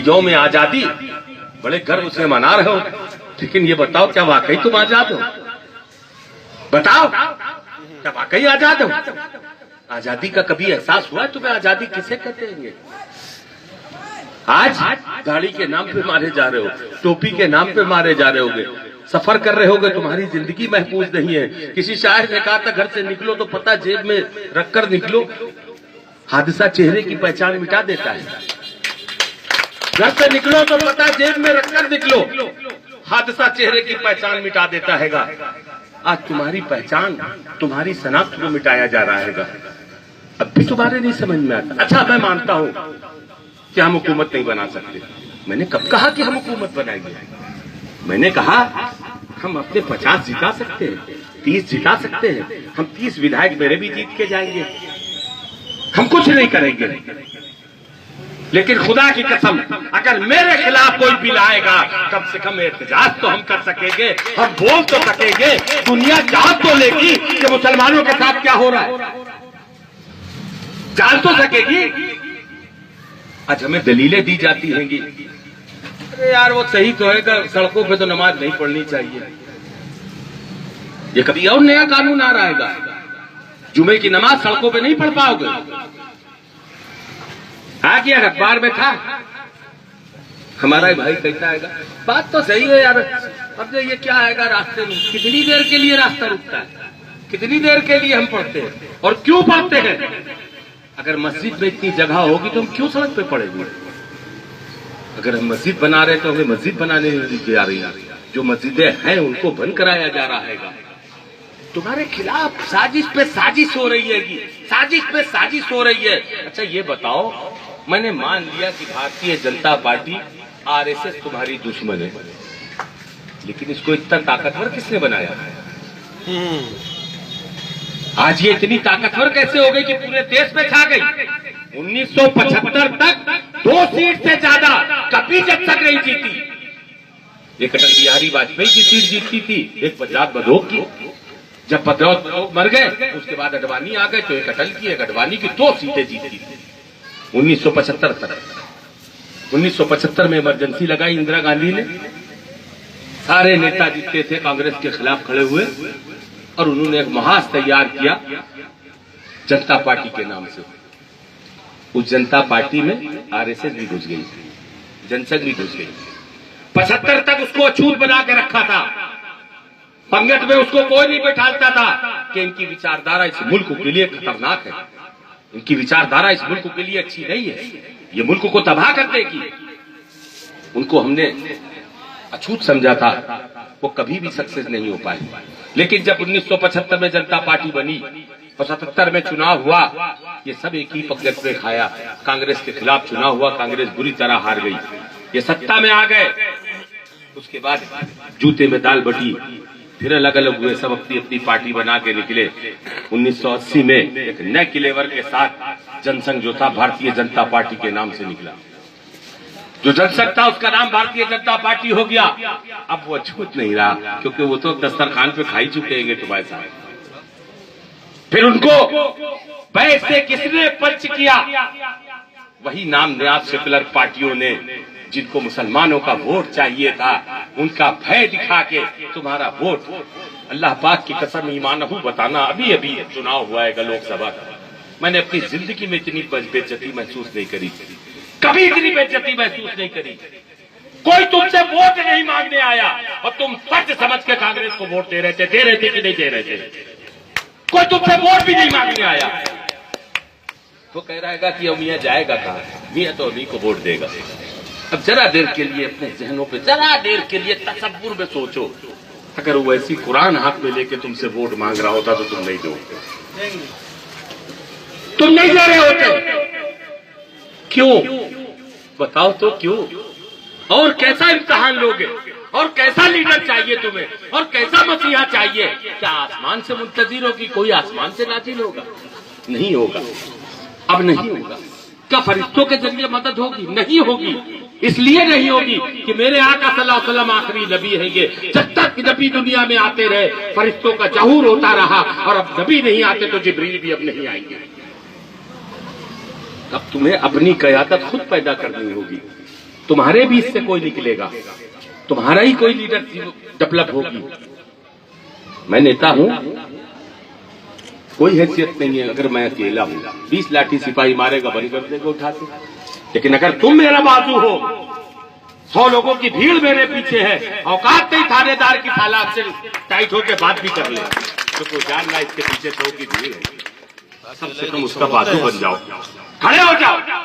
यौम आजादी बड़े गर्व से मना रहे हो, लेकिन ये बताओ क्या वाकई तुम आजाद हो? बताओ क्या वाकई आजाद हो? आजादी का कभी एहसास हुआ तुम्हें? आजादी किसे कहते हैं? आज गाड़ी के नाम पे मारे जा रहे हो, टोपी के नाम पे मारे जा रहे होगे, सफर कर रहे होगे, तुम्हारी जिंदगी महफूज नहीं है। किसी शायर ने कहा था घर से निकलो तो पता जेब में रखकर निकलो, हादसा चेहरे की पहचान मिटा देता है। घर से निकलो तो पता जेब में रखकर निकलो, हादसा चेहरे की पहचान मिटा देता है। आज तुम्हारी पहचान, तुम्हारी शनाख्त को मिटाया जा रहा है। अब भी तुम्हारे नहीं समझ में आता। अच्छा, मैं मानता हूं कि हम हुकूमत नहीं बना सकते। मैंने कब कहा कि हम हुकूमत बनाएंगे? मैंने कहा हम अपने 50 जिता सकते हैं, 30 जिता सकते हैं। हम 30 विधायक मेरे भी जीत के जाएंगे। हम कुछ नहीं करेंगे, लेकिन खुदा की कसम अगर मेरे खिलाफ कोई बिल आएगा, कम से कम एहतजाज तो हम कर सकेंगे, हम बोल तो सकेंगे, दुनिया जान तो लेगी कि मुसलमानों के साथ क्या हो रहा है, जान तो सकेगी। आज हमें दलीलें दी जाती हैं कि अरे यार वो सही तो है, सड़कों पे तो नमाज नहीं पढ़नी चाहिए। ये कभी और नया कानून आ रहा है, जुमे की नमाज सड़कों पे नहीं पढ़ पाओगे। हाँ किया अखबार में था, हमारा भाई कहता है बात तो सही है यार, अब ये क्या आएगा रास्ते में, कितनी देर के लिए रास्ता रुकता है, कितनी देर के लिए हम पढ़ते हैं और क्यों पढ़ते हैं? अगर मस्जिद में इतनी जगह होगी तो हम क्यों सड़क पे पड़ेंगे? अगर हम मस्जिद बना रहे तो हमें मस्जिद बनाने दी जा रही है, जो मस्जिदें हैं उनको बंद कराया जा रहा है। तुम्हारे खिलाफ साजिश पे साजिश हो रही है, साजिश पे साजिश हो रही है। अच्छा ये बताओ, मैंने मान लिया कि भारतीय जनता पार्टी आरएसएस तुम्हारी दुश्मन है, लेकिन इसको इतना ताकतवर किसने बनाया? आज ये इतनी ताकतवर कैसे हो गई कि पूरे देश में छा गई? 1975 तक 2 सीट से ज्यादा कभी जनसंघ नहीं जीती। एक अटल बिहारी वाजपेयी की सीट जीती थी, एक पंजाब बदोक की। जब बदौत मर गए उसके बाद अडवाणी आ गए, तो एक अटल की एक अडवाणी की 2 सीटें जीती थी 1975 तक। 1975 में इमरजेंसी लगाई इंदिरा गांधी ने, सारे नेता जितने थे कांग्रेस के खिलाफ खड़े हुए और उन्होंने एक महाज तैयार किया जनता पार्टी के नाम से। उस जनता पार्टी में आरएसएस भी घुस गई, जनसंघ भी घुस गई। 75 तक उसको अछूत बना के रखा था, पंगत में उसको कोई नहीं बैठाता था कि इनकी विचारधारा इस मुल्क के लिए खतरनाक है, इनकी विचारधारा इस मुल्क के लिए अच्छी नहीं है, ये मुल्क को तबाह कर देगी। उनको हमने अछूत समझा था, वो कभी भी सक्सेस नहीं हो पाए। लेकिन जब 1975 में जनता पार्टी बनी और 77 में चुनाव हुआ, ये सब एक ही पंगत में खाया। कांग्रेस के खिलाफ चुनाव हुआ, कांग्रेस बुरी तरह हार गई, ये सत्ता में आ गए। उसके बाद जूते में दाल बटी, फिर अलग अलग हुए, सब अपनी अपनी पार्टी बना के निकले। 1980 में एक नए क्लेवर के साथ जनसंघ जो था भारतीय जनता पार्टी के नाम से निकला। जो जनसंघ था उसका नाम भारतीय जनता पार्टी हो गया। अब वो अछूत नहीं रहा, क्योंकि वो तो दस्तरखान पे खाई चुके हैं तुम्हारे साथ। फिर उनको पैसे किसने पंच किया? वही नाम नयाब सेकुलर पार्टियों ने, जिनको मुसलमानों का वोट चाहिए था, उनका भय दिखा के तुम्हारा वोट, अल्लाह पाक की कसम ईमान हूं बताना, अभी अभी चुनाव हुआ है लोकसभा का, मैंने अपनी जिंदगी में इतनी बेइज्जती महसूस नहीं करी, कभी इतनी बेइज्जती महसूस नहीं करी। कोई तुमसे वोट नहीं मांगने आया और तुम फर्ज समझ के कांग्रेस को वोट दे रहे थे कि नहीं दे रहे थे? कोई तुमसे वोट भी नहीं मांगने आया। तो कह रहा है कि अब मियाँ जाएगा कहाँ? मियाँ तो अभी को वोट देगा। अब जरा देर के लिए अपने जहनों पे, जरा देर के लिए तसव्वुर में सोचो, अगर वो ऐसी कुरान हाथ में लेके तुमसे वोट मांग रहा होता तो तुम नहीं दोगे, तुम नहीं दे रहे होते। क्यों बताओ तो क्यों? और कैसा इम्तिहान लोगे? और कैसा लीडर चाहिए तुम्हें? और कैसा मसीहा चाहिए? क्या आसमान से मुंतजिर होगी? कोई आसमान से नाजिल होगा? नहीं होगा, अब नहीं होगा। क्या फरिश्तों के जरिए मदद होगी? नहीं होगी। इसलिए नहीं होगी कि मेरे आका सल्लल्लाहु अलैहि वसल्लम आखिरी नबी हैंगे। जब तक नबी दुनिया में आते रहे फरिश्तों का जहूर होता रहा, और अब नबी नहीं आते तो जिब्रील भी अब नहीं आएंगे। अब तुम्हें अपनी क़यादत खुद पैदा करनी होगी। तुम्हारे बीच से कोई निकलेगा, तुम्हारा ही कोई लीडर डेवलप होगी। मैं नेता हूं, कोई हैसियत नहीं है। अगर मैं अकेला हूं, 20 लाठी सिपाही मारेगा, बंद कर देगा उठा के। लेकिन अगर तुम मेरा बाजू हो, 100 लोगों की भीड़ मेरे पीछे है, औकात नहीं थानेदार की हालात से टाइट होकर बात भी कर ले, तो कोई जान ला इसके पीछे 100 की भीड़ है, सबसे तुम उसका बाजू बन जाओ, खड़े हो जाओ।